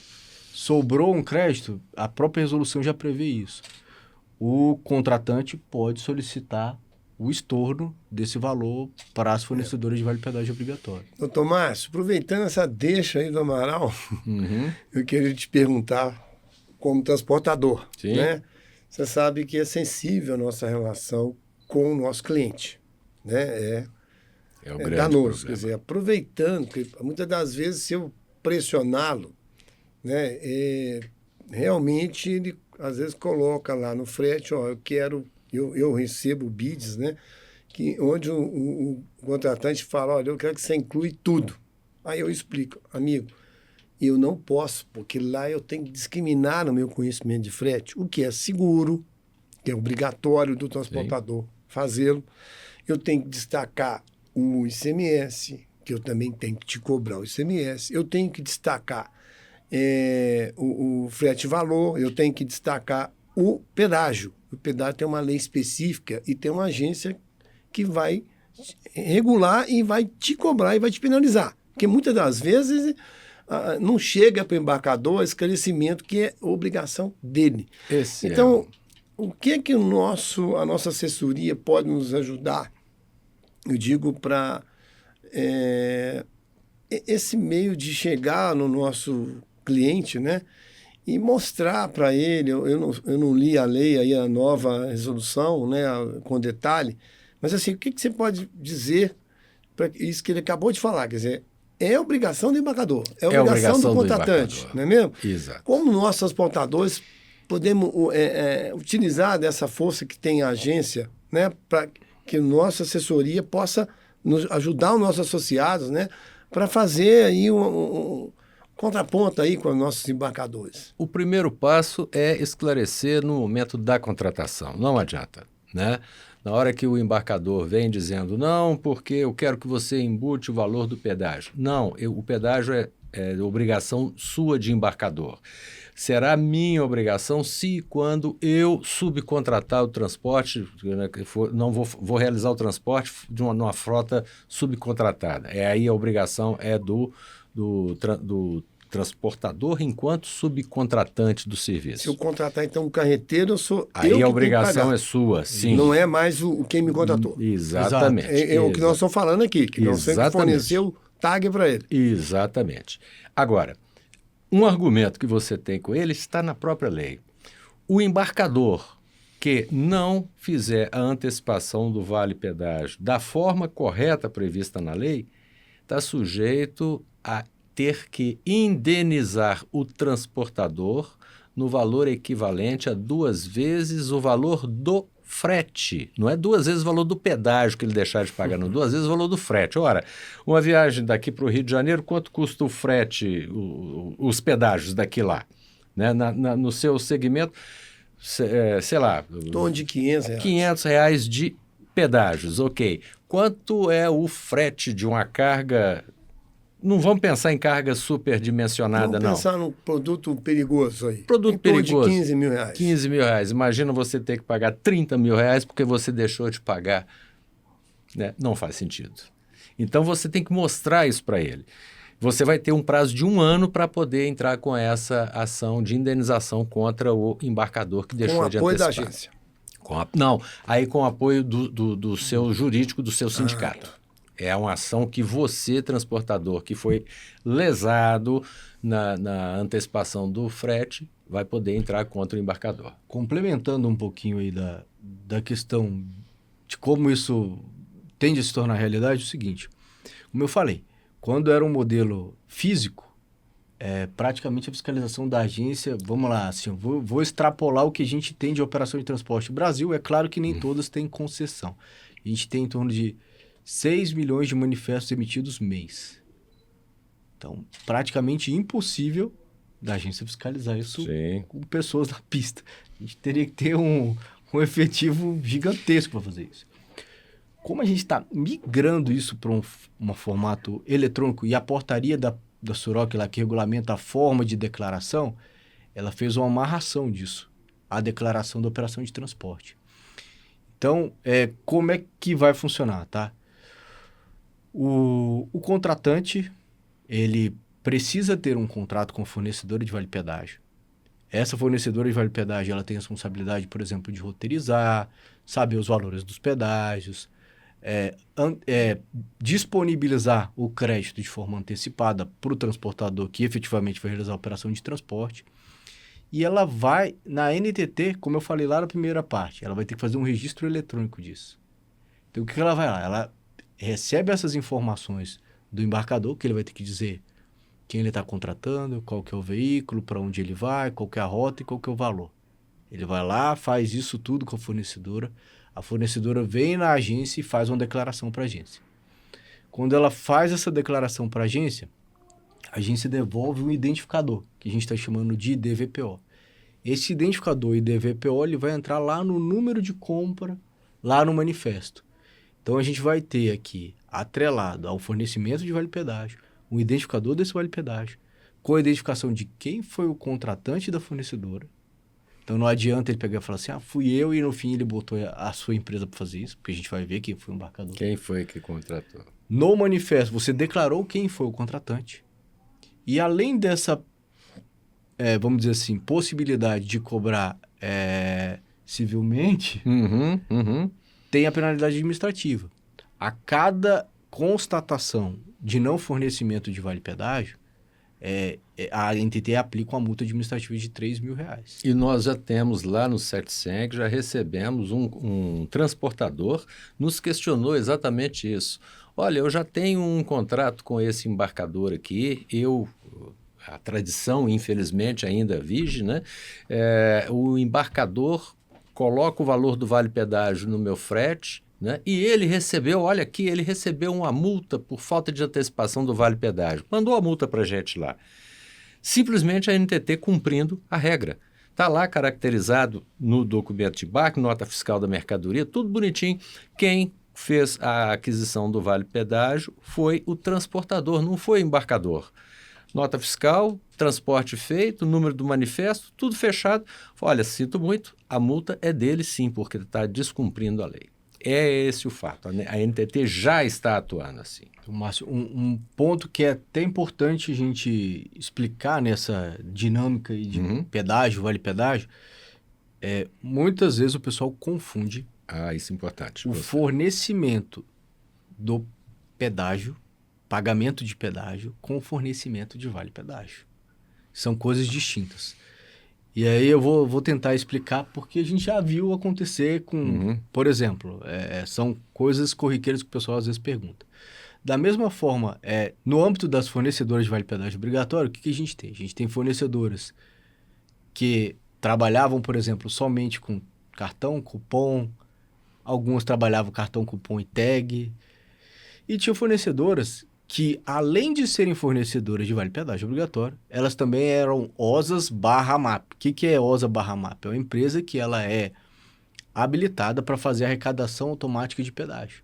sobrou um crédito, a própria resolução já prevê isso. O contratante pode solicitar o estorno desse valor para as fornecedoras de vale pedágio obrigatório. Doutor Márcio, aproveitando essa deixa aí do Amaral, eu queria te perguntar, como transportador, né? Você sabe que é sensível a nossa relação com o nosso cliente, né? É danoso. Quer dizer, aproveitando, porque muitas das vezes, se eu pressioná-lo, né, realmente ele às vezes coloca lá no frete, eu recebo bids, né, onde o contratante fala, olha, eu quero que você inclui tudo. Aí eu explico, amigo, eu não posso, porque lá eu tenho que discriminar no meu conhecimento de frete, o que é seguro, que é obrigatório do transportador fazê-lo. Eu tenho que destacar o ICMS, que eu também tenho que te cobrar o ICMS. Eu tenho que destacar o frete valor, eu tenho que destacar o pedágio. O pedágio tem uma lei específica e tem uma agência que vai regular e vai te cobrar e vai te penalizar. Porque muitas das vezes não chega para o embarcador esclarecimento que é obrigação dele. Então, o que é que a nossa assessoria pode nos ajudar? Eu digo para esse meio de chegar no nosso cliente, né? E mostrar para ele, eu não li a lei, aí a nova resolução, né, com detalhe, mas assim, o que você pode dizer para isso que ele acabou de falar? Quer dizer, é obrigação do embarcador, é obrigação do contratante, não é mesmo? Exato. Como nós, transportadores, podemos utilizar dessa força que tem a agência, né, para que a nossa assessoria possa ajudar os nossos associados, né, para fazer aí um contraponto aí com os nossos embarcadores. O primeiro passo é esclarecer no momento da contratação. Não adianta, né? Na hora que o embarcador vem dizendo, não, porque eu quero que você embute o valor do pedágio. Não, o pedágio é obrigação sua de embarcador. Será minha obrigação se quando eu subcontratar o transporte, não vou realizar o transporte numa frota subcontratada. Aí a obrigação é do transportador enquanto subcontratante do serviço. Se eu contratar, então, um carreteiro, aí a obrigação é sua, sim. Não é mais quem me contratou. Exatamente. É o que nós estamos falando aqui, que nós sempre forneceu tag para ele. Exatamente. Agora, um argumento que você tem com ele está na própria lei. O embarcador que não fizer a antecipação do vale-pedágio da forma correta prevista na lei, está sujeito a ter que indenizar o transportador no valor equivalente a 2 vezes o valor do frete. Não é 2 vezes o valor do pedágio que ele deixar de pagar, não. 2 vezes o valor do frete. Ora, uma viagem daqui para o Rio de Janeiro, quanto custa o frete, os pedágios daqui lá? Né? No seu segmento, sei lá... Em torno de R$500. R$500 de pedágios, ok. Quanto é o frete de uma carga... Não vamos pensar em carga superdimensionada, não. Vamos pensar num produto perigoso aí. Produto perigoso. De R$15 mil. R$15 mil. Imagina você ter que pagar R$30 mil porque você deixou de pagar. Né? Não faz sentido. Então você tem que mostrar isso para ele. Você vai ter um prazo de 1 ano para poder entrar com essa ação de indenização contra o embarcador que deixou de antecipar. Com o apoio da agência? Não, aí com o apoio do seu jurídico, do seu sindicato. É uma ação que você, transportador, que foi lesado na antecipação do frete, vai poder entrar contra o embarcador. Complementando um pouquinho aí da questão de como isso tende a se tornar realidade, é o seguinte. Como eu falei, quando era um modelo físico, praticamente a fiscalização da agência, vamos lá, assim, vou extrapolar o que a gente tem de operação de transporte. O Brasil, é claro que nem todas têm concessão. A gente tem em torno de 6 milhões de manifestos emitidos mês. Então, praticamente impossível da agência fiscalizar isso com pessoas na pista. A gente teria que ter um efetivo gigantesco para fazer isso. Como a gente está migrando isso para um formato eletrônico e a portaria da SUROC, lá, que regulamenta a forma de declaração, ela fez uma amarração disso, a declaração da operação de transporte. Então, como é que vai funcionar, tá? O contratante, ele precisa ter um contrato com a fornecedora de vale-pedágio. Essa fornecedora de vale-pedágio, ela tem a responsabilidade, por exemplo, de roteirizar, saber os valores dos pedágios, disponibilizar o crédito de forma antecipada para o transportador que efetivamente vai realizar a operação de transporte. E ela vai, na NTT, como eu falei lá na primeira parte, ela vai ter que fazer um registro eletrônico disso. Então, o que ela vai lá? Ela recebe essas informações do embarcador, que ele vai ter que dizer quem ele está contratando, qual que é o veículo, para onde ele vai, qual que é a rota e qual que é o valor. Ele vai lá, faz isso tudo com a fornecedora vem na agência e faz uma declaração para a agência. Quando ela faz essa declaração para a agência devolve um identificador, que a gente está chamando de IDVPO. Esse identificador IDVPO ele vai entrar lá no número de compra, lá no manifesto. Então, a gente vai ter aqui, atrelado ao fornecimento de vale-pedágio, um identificador desse vale-pedágio, com a identificação de quem foi o contratante da fornecedora. Então, não adianta ele pegar e falar assim, fui eu, e no fim ele botou a sua empresa para fazer isso, porque a gente vai ver quem foi o embarcador. Quem foi que contratou? No manifesto, você declarou quem foi o contratante. E além dessa, vamos dizer assim, possibilidade de cobrar civilmente, tem a penalidade administrativa. A cada constatação de não fornecimento de vale-pedágio, a NTT aplica uma multa administrativa de R$3 mil. E nós já temos lá no 75, já recebemos um transportador, nos questionou exatamente isso. Olha, eu já tenho um contrato com esse embarcador aqui, a tradição, infelizmente, ainda vige, né? O embarcador coloca o valor do vale-pedágio no meu frete, né? E ele recebeu, olha aqui, ele recebeu uma multa por falta de antecipação do vale-pedágio. Mandou a multa para a gente lá. Simplesmente a NTT cumprindo a regra. Está lá caracterizado no documento de embarque, nota fiscal da mercadoria, tudo bonitinho. Quem fez a aquisição do Vale Pedágio foi o transportador, não foi o embarcador. Nota fiscal, transporte feito, número do manifesto, tudo fechado. Olha, sinto muito, a multa é dele sim, porque ele está descumprindo a lei. É esse o fato. A NTT já está atuando assim. Márcio, um ponto que é até importante a gente explicar nessa dinâmica aí de pedágio, vale pedágio, muitas vezes o pessoal confunde isso é importante. o fornecimento do pedágio, pagamento de pedágio, com o fornecimento de vale pedágio. São coisas distintas. E aí eu vou tentar explicar porque a gente já viu acontecer com, por exemplo, são coisas corriqueiras que o pessoal às vezes pergunta. Da mesma forma, no âmbito das fornecedoras de vale pedágio obrigatório, o que a gente tem? A gente tem fornecedoras que trabalhavam, por exemplo, somente com cartão, cupom, algumas trabalhavam cartão, cupom e tag, e tinha fornecedoras que, além de serem fornecedoras de vale pedágio obrigatório, elas também eram OSAs/MAP. O que é OSA/MAP? É uma empresa que ela é habilitada para fazer arrecadação automática de pedágio.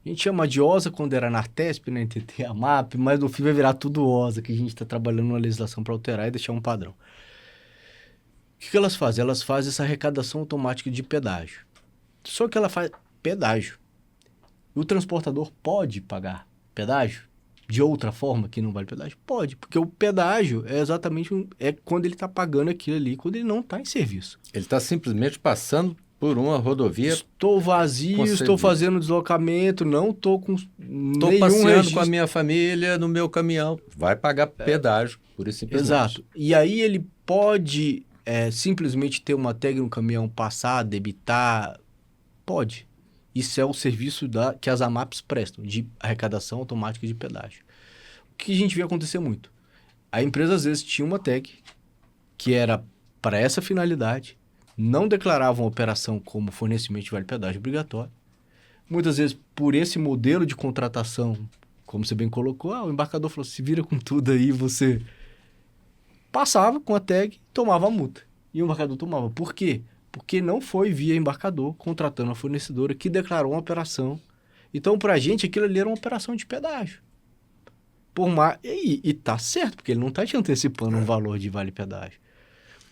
A gente chama de OSA quando era na Artesp, na NTT, a MAP, mas no fim vai virar tudo OSA, que a gente está trabalhando na legislação para alterar e deixar um padrão. O que elas fazem? Elas fazem essa arrecadação automática de pedágio. Só que ela faz pedágio. O transportador pode pagar pedágio de outra forma que não vale pedágio? Pode, porque o pedágio é exatamente quando ele está pagando aquilo ali, quando ele não está em serviço. Ele está simplesmente passando por uma rodovia. Estou vazio, estou fazendo deslocamento, não estou com Estou passeando com a minha família no meu caminhão. Vai pagar pedágio, por isso simplesmente. Exato. E aí ele pode simplesmente ter uma tag no caminhão, passar, debitar. Pode. Isso é o serviço que as AMAPs prestam, de arrecadação automática de pedágio. O que a gente vê acontecer muito? A empresa, às vezes, tinha uma tag que era para essa finalidade, não declaravam a operação como fornecimento de vale pedágio obrigatório. Muitas vezes, por esse modelo de contratação, como você bem colocou, o embarcador falou, se vira com tudo aí, você passava com a tag e tomava a multa. E o embarcador tomava. Por quê? Porque não foi via embarcador contratando a fornecedora que declarou uma operação. Então, para a gente, aquilo ali era uma operação de pedágio. E tá certo, porque ele não está te antecipando um valor de vale pedágio.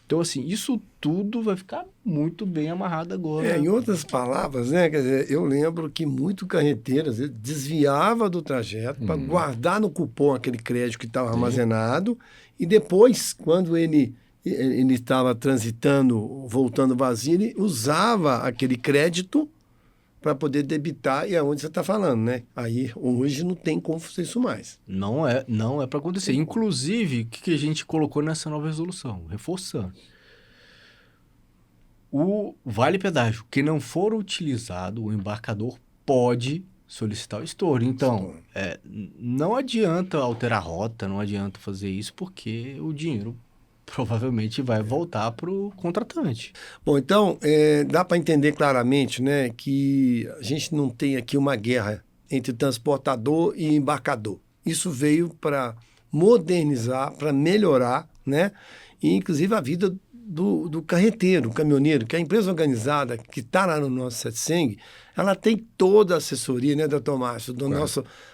Então, assim, isso tudo vai ficar muito bem amarrado agora. Em outras palavras, né, quer dizer, eu lembro que muito carreteiro às vezes, desviava do trajeto para guardar no cupom aquele crédito que estava armazenado e depois, quando ele estava transitando, voltando vazio, ele usava aquele crédito para poder debitar, e é onde você está falando, né? Aí, hoje, não tem como fazer isso mais. Não é para acontecer. Inclusive, o que a gente colocou nessa nova resolução? Reforçando. O vale pedágio que não for utilizado, o embarcador pode solicitar o estouro. Então, não adianta alterar a rota, não adianta fazer isso, porque o dinheiro provavelmente vai voltar para o contratante. Bom, então, dá para entender claramente, né, que a gente não tem aqui uma guerra entre transportador e embarcador. Isso veio para modernizar, para melhorar, né, e inclusive a vida do carreteiro, caminhoneiro, que a empresa organizada que está lá no nosso Setseng, ela tem toda a assessoria, né, doutor Márcio,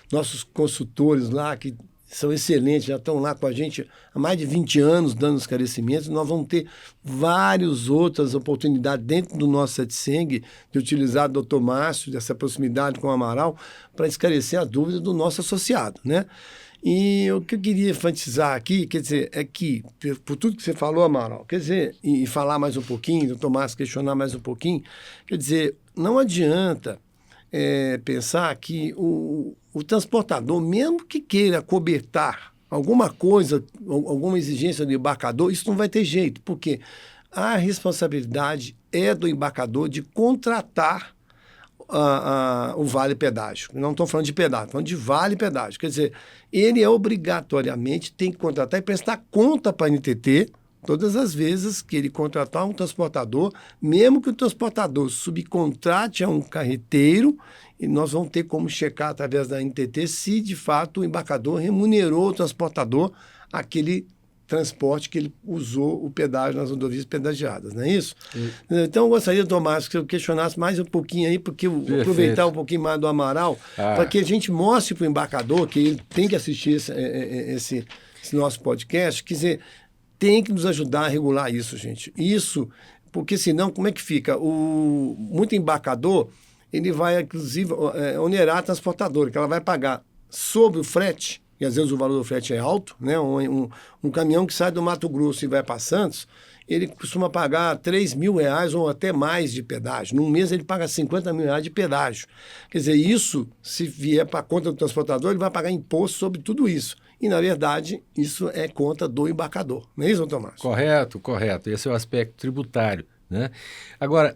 nossos consultores lá que são excelentes, já estão lá com a gente há mais de 20 anos dando esclarecimentos. Nós vamos ter várias outras oportunidades dentro do nosso Setseng de utilizar o doutor Márcio, dessa proximidade com o Amaral, para esclarecer a dúvida do nosso associado, né? E o que eu queria enfatizar aqui, quer dizer, é que, por tudo que você falou, Amaral, quer dizer, e falar mais um pouquinho, doutor Márcio questionar mais um pouquinho, quer dizer, não adianta pensar que o transportador, mesmo que queira cobertar alguma coisa, alguma exigência do embarcador, isso não vai ter jeito, porque a responsabilidade é do embarcador de contratar o vale pedágio. Não estou falando de pedágio, estou falando de vale pedágio. Quer dizer, ele obrigatoriamente tem que contratar e prestar conta para a NTT todas as vezes que ele contratar um transportador, mesmo que o transportador subcontrate a um carreteiro, e nós vamos ter como checar através da NTT se de fato o embarcador remunerou o transportador aquele transporte que ele usou o pedágio nas rodovias pedagiadas, não é isso? Então, eu gostaria, Tomás, que eu questionasse mais um pouquinho aí, porque eu vou aproveitar um pouquinho mais do Amaral, para que a gente mostre para o embarcador que ele tem que assistir esse nosso podcast, quer dizer, tem que nos ajudar a regular isso, gente. Isso, porque senão, como é que fica? Muito embarcador, ele vai, inclusive, onerar a transportadora, que ela vai pagar sobre o frete, e às vezes o valor do frete é alto, né? Um caminhão que sai do Mato Grosso e vai para Santos, ele costuma pagar R$3.000 ou até mais de pedágio. Num mês ele paga R$50.000 de pedágio. Quer dizer, isso, se vier para a conta do transportador, ele vai pagar imposto sobre tudo isso. E, na verdade, isso é conta do embarcador. Não é isso, Tomás? Correto. Esse é o aspecto tributário, né? Agora,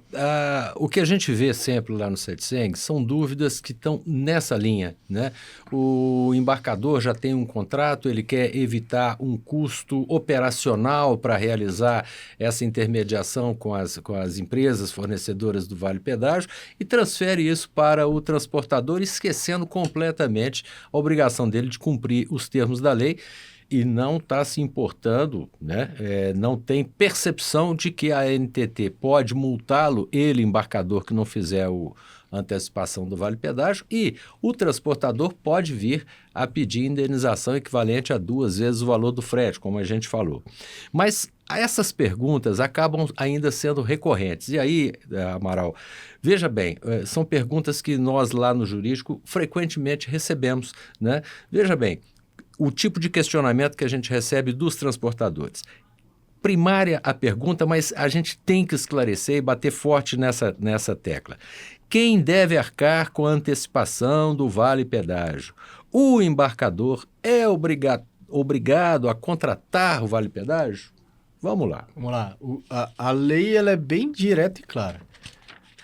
o que a gente vê sempre lá no CETSENG são dúvidas que estão nessa linha, né? O embarcador já tem um contrato, ele quer evitar um custo operacional para realizar essa intermediação com as empresas fornecedoras do Vale Pedágio e transfere isso para o transportador, esquecendo completamente a obrigação dele de cumprir os termos da lei. E não está se importando, né? Não tem percepção de que a ANTT pode multá-lo, ele, embarcador, que não fizer a antecipação do Vale Pedágio, e o transportador pode vir a pedir indenização equivalente a 2 vezes o valor do frete, como a gente falou. Mas essas perguntas acabam ainda sendo recorrentes. E aí, Amaral, veja bem, são perguntas que nós lá no jurídico frequentemente recebemos, né? Veja bem, o tipo de questionamento que a gente recebe dos transportadores. Primária a pergunta, mas a gente tem que esclarecer e bater forte nessa tecla. Quem deve arcar com a antecipação do Vale Pedágio? O embarcador é obrigado a contratar o Vale Pedágio? Vamos lá. A lei ela é bem direta e clara.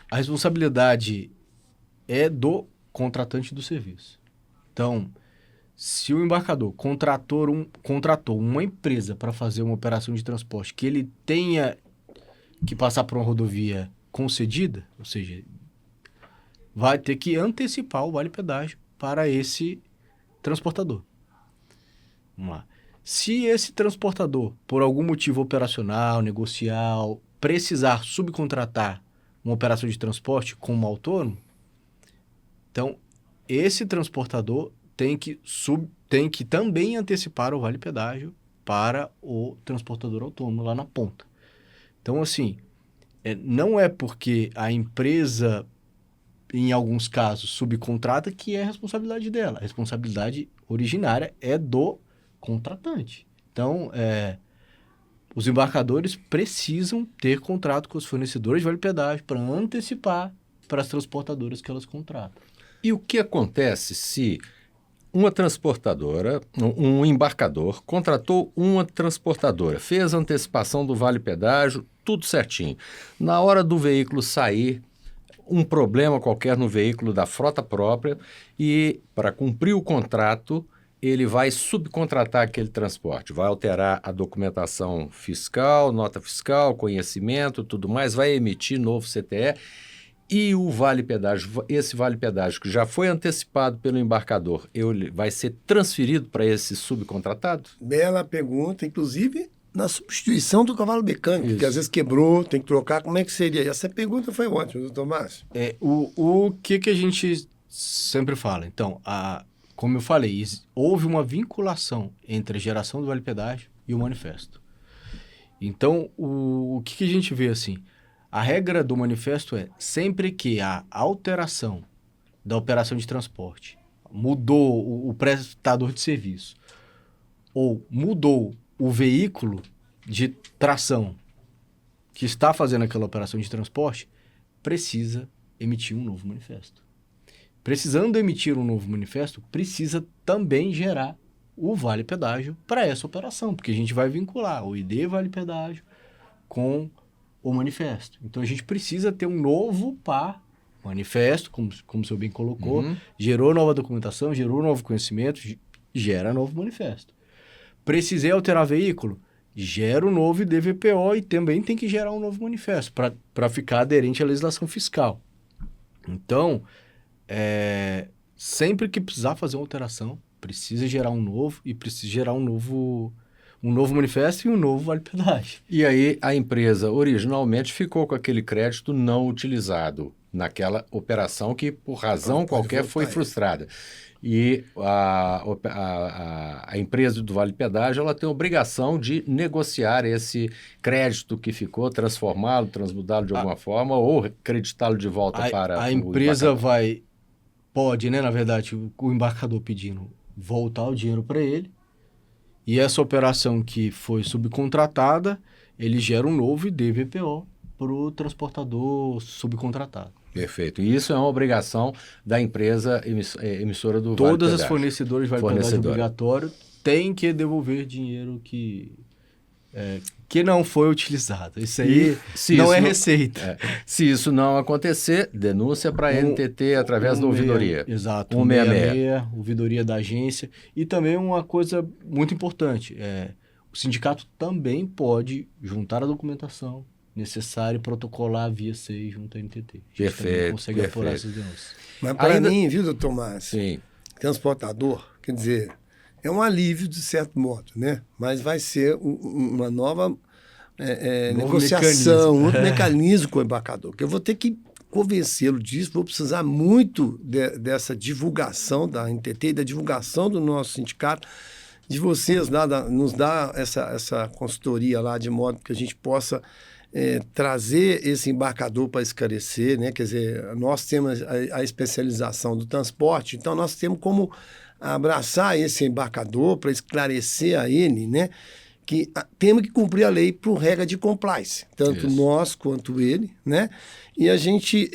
A responsabilidade é do contratante do serviço. Então, se o embarcador contratou uma empresa para fazer uma operação de transporte que ele tenha que passar por uma rodovia concedida, ou seja, vai ter que antecipar o Vale Pedágio para esse transportador. Vamos lá. Se esse transportador, por algum motivo operacional, negocial, precisar subcontratar uma operação de transporte como autônomo, então esse transportador tem que também antecipar o Vale Pedágio para o transportador autônomo lá na ponta. Então, assim, não é porque a empresa, em alguns casos, subcontrata que é a responsabilidade dela. A responsabilidade originária é do contratante. Então, os embarcadores precisam ter contrato com os fornecedores de Vale Pedágio para antecipar para as transportadoras que elas contratam. E o que acontece se uma transportadora, um embarcador, contratou uma transportadora, fez a antecipação do Vale Pedágio, tudo certinho. Na hora do veículo sair, um problema qualquer no veículo da frota própria e, para cumprir o contrato, ele vai subcontratar aquele transporte, vai alterar a documentação fiscal, nota fiscal, conhecimento, tudo mais, vai emitir novo CTE. E o Vale Pedágio, esse Vale Pedágio que já foi antecipado pelo embarcador, vai ser transferido para esse subcontratado? Bela pergunta, inclusive na substituição do cavalo mecânico, que às vezes quebrou, tem que trocar, como é que seria? Essa pergunta foi ótima, doutor Márcio. O que a gente sempre fala? Então, como eu falei, houve uma vinculação entre a geração do Vale Pedágio e o manifesto. Então, o que a gente vê assim? A regra do manifesto é sempre que a alteração da operação de transporte mudou o prestador de serviço ou mudou o veículo de tração que está fazendo aquela operação de transporte, precisa emitir um novo manifesto. Precisando emitir um novo manifesto, precisa também gerar o Vale Pedágio para essa operação, porque a gente vai vincular o ID Vale Pedágio com o manifesto. Então, a gente precisa ter um novo manifesto, como o senhor bem colocou, gerou nova documentação, gerou novo conhecimento, gera novo manifesto. Precisei alterar veículo, gera um novo IDVPO e também tem que gerar um novo manifesto para ficar aderente à legislação fiscal. Então, sempre que precisar fazer uma alteração, precisa gerar um novo e precisa gerar um novo um novo manifesto e um novo vale-pedágio. E aí a empresa originalmente ficou com aquele crédito não utilizado naquela operação que, por razão qualquer, foi frustrada. E a empresa do Vale Pedágio ela tem a obrigação de negociar esse crédito que ficou, transformá-lo, transmudá-lo de alguma forma ou creditá-lo de volta para a empresa pode, né, na verdade, o embarcador pedindo voltar o dinheiro para ele, e essa operação que foi subcontratada, ele gera um novo IDVPO para o transportador subcontratado. Perfeito. E isso é uma obrigação da empresa emissora do Vale Todas Pedágio. as fornecedoras de Vale Pedágio obrigatório têm que devolver dinheiro que não foi utilizado. Isso aí não é receita. Se isso não acontecer, denúncia para a NTT através da ouvidoria. Exato. 166. Ouvidoria da agência. E também uma coisa muito importante, o sindicato também pode juntar a documentação necessária e protocolar via SEI junto à NTT. A gente também consegue apurar essas denúncias. Mas para mim, viu, doutor Márcio? Sim. Transportador, quer dizer, é um alívio de certo modo, né? Mas vai ser uma nova negociação, um outro mecanismo com o embarcador, que eu vou ter que convencê-lo disso, vou precisar muito dessa divulgação da NTT e da divulgação do nosso sindicato, de vocês lá, nos dar essa consultoria lá, de modo que a gente possa trazer esse embarcador para esclarecer, né? Quer dizer, nós temos a especialização do transporte, então nós temos como abraçar esse embarcador para esclarecer a ele, né? Que temos que cumprir a lei por regra de compliance, tanto nós quanto ele, né? E a gente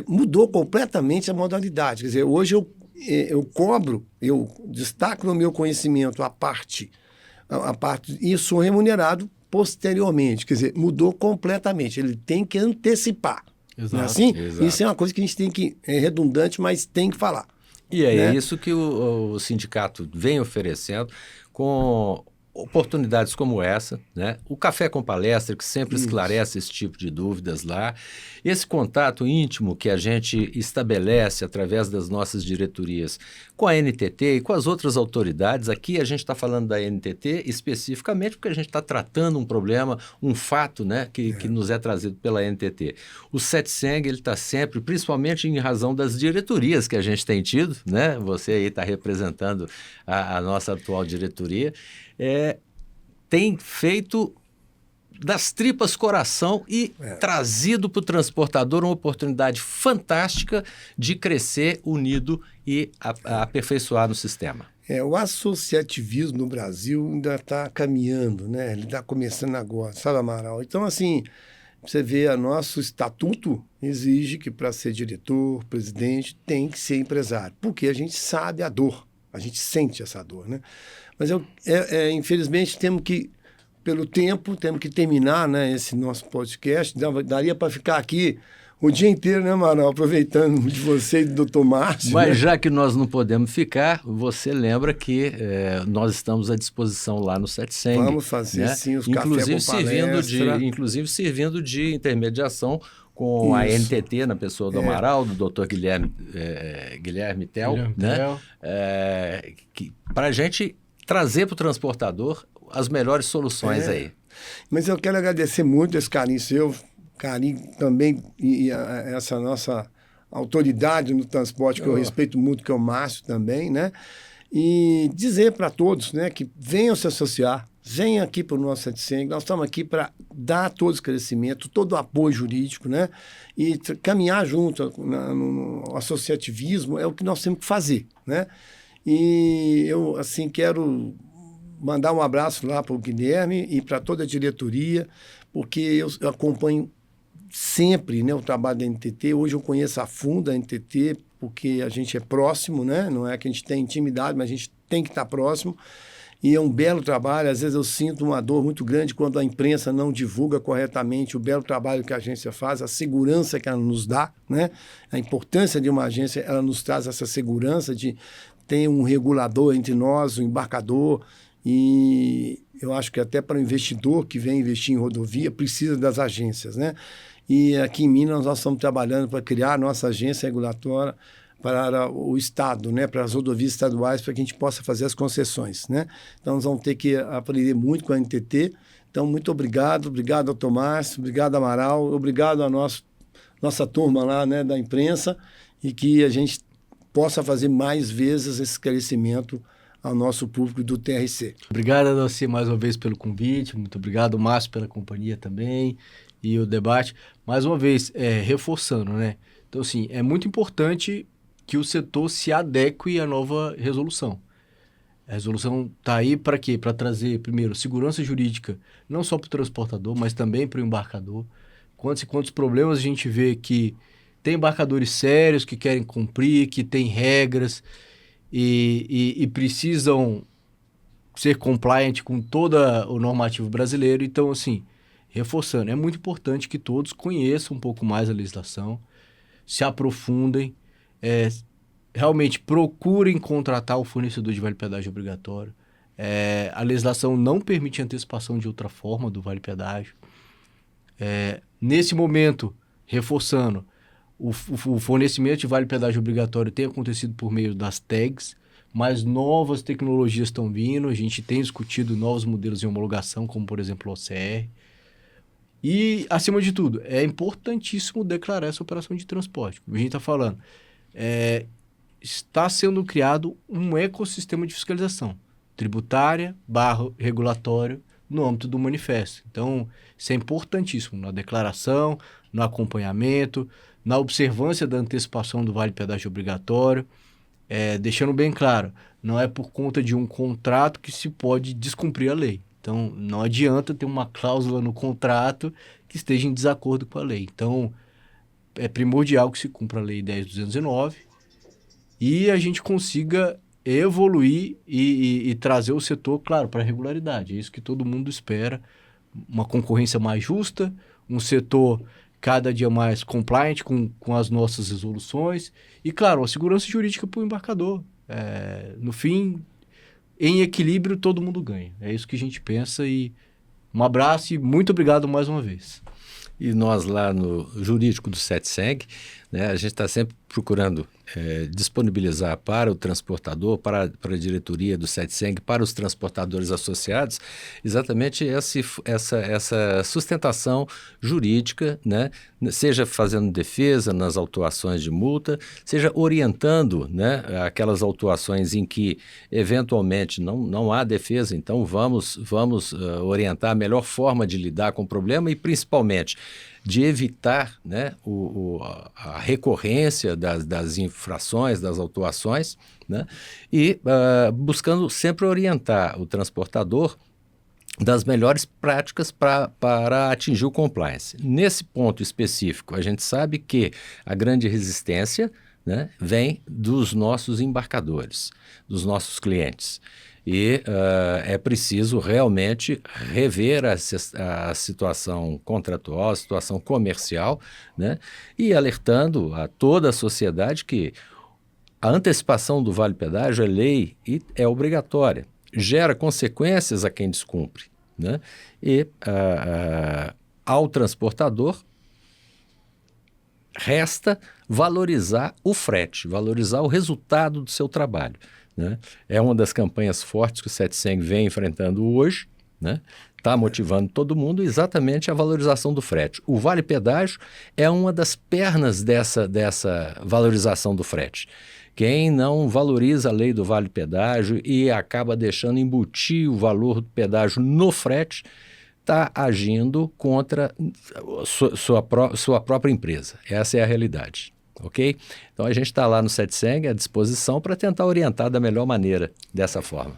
mudou completamente a modalidade, quer dizer, hoje eu cobro, eu destaco no meu conhecimento a parte e sou remunerado posteriormente, quer dizer, mudou completamente, ele tem que antecipar. Exato, não é assim? exato. Isso é uma coisa que a gente tem que, é redundante, mas tem que falar. E é né? isso que o sindicato vem oferecendo com oportunidades como essa, né? O Café com Palestra, que sempre esclarece esse tipo de dúvidas lá. Esse contato íntimo que a gente estabelece através das nossas diretorias com a NTT e com as outras autoridades. Aqui a gente está falando da NTT especificamente porque a gente está tratando um problema, um fato, né? Que nos é trazido pela NTT. O Setseng, ele está sempre, principalmente em razão das diretorias que a gente tem tido, né? Você aí está representando a nossa atual diretoria, tem feito das tripas coração e trazido para o transportador uma oportunidade fantástica de crescer unido e aperfeiçoar no sistema. O associativismo no Brasil ainda está caminhando, né? Ele está começando agora, sabe, Amaral? Então, assim, você vê, nosso estatuto exige que para ser diretor, presidente, tem que ser empresário, porque a gente sabe a dor, a gente sente essa dor, né? Mas infelizmente temos que, pelo tempo, temos que terminar, né, esse nosso podcast. Daria para ficar aqui o dia inteiro, né, Amaral? Aproveitando de você e do Dr. Márcio. Mas né? já que nós não podemos ficar, você lembra que nós estamos à disposição lá no Setseng. Vamos fazer, né? Sim, os cafés com palestra. Inclusive servindo de intermediação com a NTT, na pessoa do Amaral, do Dr. Guilherme Tel, né? Para a gente trazer para o transportador as melhores soluções aí. Mas eu quero agradecer muito esse carinho seu, carinho também, e essa nossa autoridade no transporte, que eu respeito muito, que é o Márcio também, né? E dizer para todos, né, que venham se associar, venham aqui para o nosso Setseng, nós estamos aqui para dar todo o esclarecimento, todo o apoio jurídico, né? E caminhar junto no associativismo é o que nós temos que fazer, né? E eu, assim, quero mandar um abraço lá para o Guilherme e para toda a diretoria, porque eu acompanho sempre, né, o trabalho da NTT. Hoje eu conheço a fundo a NTT, porque a gente é próximo, né? Não é que a gente tem intimidade, mas a gente tem que estar próximo. E é um belo trabalho. Às vezes eu sinto uma dor muito grande quando a imprensa não divulga corretamente o belo trabalho que a agência faz, a segurança que ela nos dá, né? A importância de uma agência, ela nos traz essa segurança de ter um regulador entre nós, o embarcador, e eu acho que até para o investidor que vem investir em rodovia precisa das agências, né? E aqui em Minas nós estamos trabalhando para criar a nossa agência regulatória, para o Estado, né, para as rodovias estaduais, para que a gente possa fazer as concessões, né? Então, nós vamos ter que aprender muito com a NTT. Então, muito obrigado ao Tomás, obrigado, Amaral, obrigado à nossa turma lá, né, da imprensa, e que a gente possa fazer mais vezes esse esclarecimento ao nosso público do TRC. Obrigado a você mais uma vez pelo convite, muito obrigado, Márcio, pela companhia também e o debate. Mais uma vez, reforçando, né? Então, assim, é muito importante que o setor se adeque à nova resolução. A resolução está aí para quê? Para trazer, primeiro, segurança jurídica, não só para o transportador, mas também para o embarcador. Quantos e quantos problemas a gente vê que tem embarcadores sérios que querem cumprir, que têm regras e precisam ser compliant com todo o normativo brasileiro. Então, assim, reforçando, é muito importante que todos conheçam um pouco mais a legislação, se aprofundem, realmente procurem contratar o fornecedor de vale-pedágio obrigatório. A legislação não permite antecipação de outra forma do vale-pedágio. Nesse momento, reforçando, o fornecimento de vale-pedágio obrigatório tem acontecido por meio das tags, mas novas tecnologias estão vindo, a gente tem discutido novos modelos de homologação, como por exemplo o OCR. E, acima de tudo, é importantíssimo declarar essa operação de transporte. Como a gente está falando, está sendo criado um ecossistema de fiscalização tributária / regulatório no âmbito do manifesto. Então, isso é importantíssimo na declaração, no acompanhamento, na observância da antecipação do vale-pedágio obrigatório, deixando bem claro, não é por conta de um contrato que se pode descumprir a lei. Então, não adianta ter uma cláusula no contrato que esteja em desacordo com a lei. Então, é primordial que se cumpra a Lei 10.209 e a gente consiga evoluir e trazer o setor, claro, para a regularidade. É isso que todo mundo espera. Uma concorrência mais justa, um setor cada dia mais compliant com as nossas resoluções e, claro, a segurança jurídica para o embarcador. No fim, em equilíbrio, todo mundo ganha. É isso que a gente pensa e um abraço e muito obrigado mais uma vez. E nós lá no jurídico do CETSEG, né, a gente está sempre procurando disponibilizar para o transportador, para a diretoria do CETSEG, para os transportadores associados, exatamente essa sustentação jurídica, né, seja fazendo defesa nas autuações de multa, seja orientando, né, aquelas autuações em que eventualmente não há defesa, então vamos orientar a melhor forma de lidar com o problema e principalmente de evitar, né, a recorrência das infrações, das autuações, né, e buscando sempre orientar o transportador das melhores práticas para atingir o compliance. Nesse ponto específico, a gente sabe que a grande resistência, né, vem dos nossos embarcadores, dos nossos clientes. E é preciso realmente rever a situação contratual, a situação comercial, né? E alertando a toda a sociedade que a antecipação do vale-pedágio é lei e é obrigatória. Gera consequências a quem descumpre, né? E ao transportador resta valorizar o frete, valorizar o resultado do seu trabalho, né? É uma das campanhas fortes que o CETSEG vem enfrentando hoje, né? Está motivando todo mundo exatamente a valorização do frete. O vale-pedágio é uma das pernas dessa valorização do frete. Quem não valoriza a lei do vale-pedágio e acaba deixando embutir o valor do pedágio no frete, está agindo contra sua própria empresa. Essa é a realidade. Ok? Então a gente está lá no CETSEG à disposição para tentar orientar da melhor maneira dessa forma.